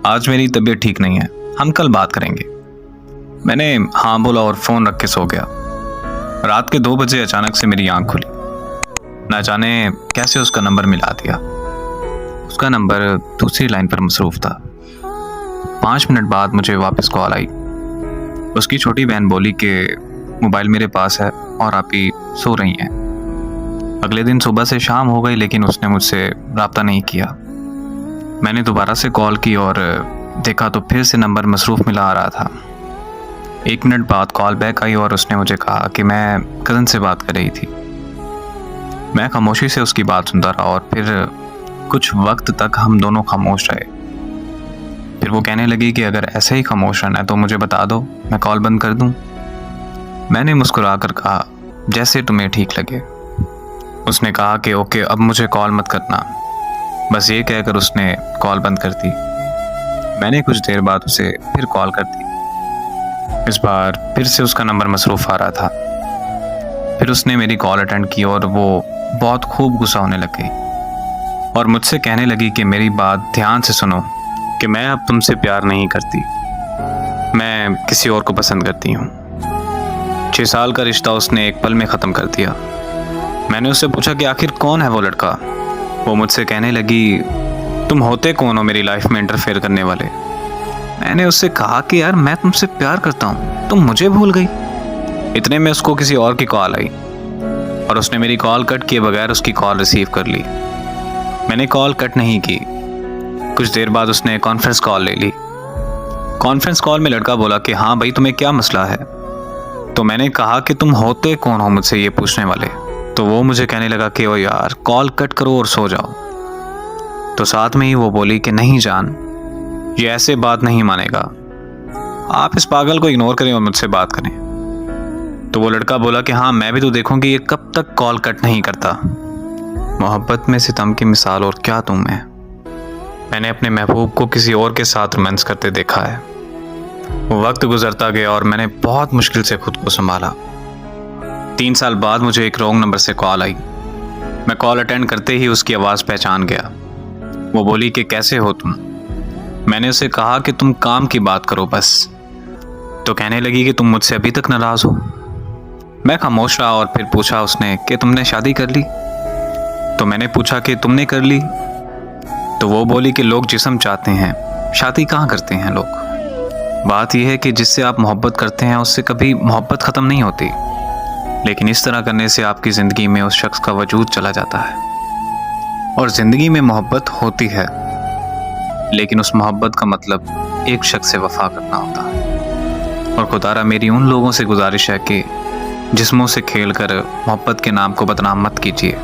आज मेरी तबीयत ठीक नहीं है, हम कल बात करेंगे। मैंने हाँ बोला और फ़ोन रख के सो गया। रात के 2 बजे अचानक से मेरी आंख खुली। न जाने कैसे उसका नंबर मिला दिया। उसका नंबर दूसरी लाइन पर मसरूफ़ था। 5 मिनट बाद मुझे वापस कॉल आई। उसकी छोटी बहन बोली कि मोबाइल मेरे पास है और आप ही सो रही हैं। अगले दिन सुबह से शाम हो गई लेकिन उसने मुझसे रब्ता नहीं किया। मैंने दोबारा से कॉल की और देखा तो फिर से नंबर मसरूफ़ मिला आ रहा था। 1 मिनट बाद कॉल बैक आई और उसने मुझे कहा कि मैं कज़न से बात कर रही थी। मैं खामोशी से उसकी बात सुनता रहा और फिर कुछ वक्त तक हम दोनों खामोश रहे। फिर वो कहने लगी कि अगर ऐसे ही खामोश रहना है तो मुझे बता दो, मैं कॉल बंद कर दूं। मैंने मुस्कुरा कर कहा, जैसे तुम्हें ठीक लगे। उसने कहा कि ओके, अब मुझे कॉल मत करना। बस ये कहकर उसने कॉल बंद कर दी। मैंने कुछ देर बाद उसे फिर कॉल कर दी। इस बार फिर से उसका नंबर मसरूफ़ आ रहा था। फिर उसने मेरी कॉल अटेंड की और वो बहुत खूब गुस्सा होने लग गई और मुझसे कहने लगी कि मेरी बात ध्यान से सुनो कि मैं अब तुमसे प्यार नहीं करती, मैं किसी और को पसंद करती हूँ। 6 साल का रिश्ता उसने एक पल में ख़त्म कर दिया। मैंने उससे पूछा कि आखिर कौन है वो लड़का। वो मुझसे कहने लगी, तुम होते कौन हो मेरी लाइफ में इंटरफेयर करने वाले। मैंने उससे कहा कि यार मैं तुमसे प्यार करता हूँ, तुम मुझे भूल गई। इतने में उसको किसी और की कॉल आई और उसने मेरी कॉल कट किए बगैर उसकी कॉल रिसीव कर ली। मैंने कॉल कट नहीं की। कुछ देर बाद उसने कॉन्फ्रेंस कॉल ले ली। कॉन्फ्रेंस कॉल में लड़का बोला कि हाँ भाई, तुम्हें क्या मसला है। तो मैंने कहा कि तुम होते कौन हो मुझसे ये पूछने वाले। तो वो मुझे कहने लगा कि ओ यार, कॉल कट करो और सो जाओ। तो साथ में ही वो बोली कि नहीं जान, ये ऐसे बात नहीं मानेगा, आप इस पागल को इग्नोर करें और मुझसे बात करें। तो वो लड़का बोला कि हाँ, मैं भी तो देखूंगी ये कब तक कॉल कट नहीं करता। मोहब्बत में सितम की मिसाल और क्या तुम है। मैंने अपने महबूब को किसी और के साथ रोमांस करते देखा है। वो वक्त गुजरता गया और मैंने बहुत मुश्किल से खुद को संभाला। 3 साल बाद मुझे एक रॉन्ग नंबर से कॉल आई। मैं कॉल अटेंड करते ही उसकी आवाज़ पहचान गया। वो बोली कि कैसे हो तुम। मैंने उसे कहा कि तुम काम की बात करो बस। तो कहने लगी कि तुम मुझसे अभी तक नाराज़ हो। मैं खामोश रहा और फिर पूछा उसने कि तुमने शादी कर ली। तो मैंने पूछा कि तुमने कर ली। तो वो बोली कि लोग जिस्म चाहते हैं, शादी कहाँ करते हैं लोग। बात यह है कि जिससे आप मोहब्बत करते हैं उससे कभी मोहब्बत ख़त्म नहीं होती, लेकिन इस तरह करने से आपकी ज़िंदगी में उस शख्स का वजूद चला जाता है। और ज़िंदगी में मोहब्बत होती है, लेकिन उस मोहब्बत का मतलब एक शख्स से वफा करना होता है। और खुदारा मेरी उन लोगों से गुजारिश है कि जिस्मों से खेलकर मोहब्बत के नाम को बदनाम मत कीजिए।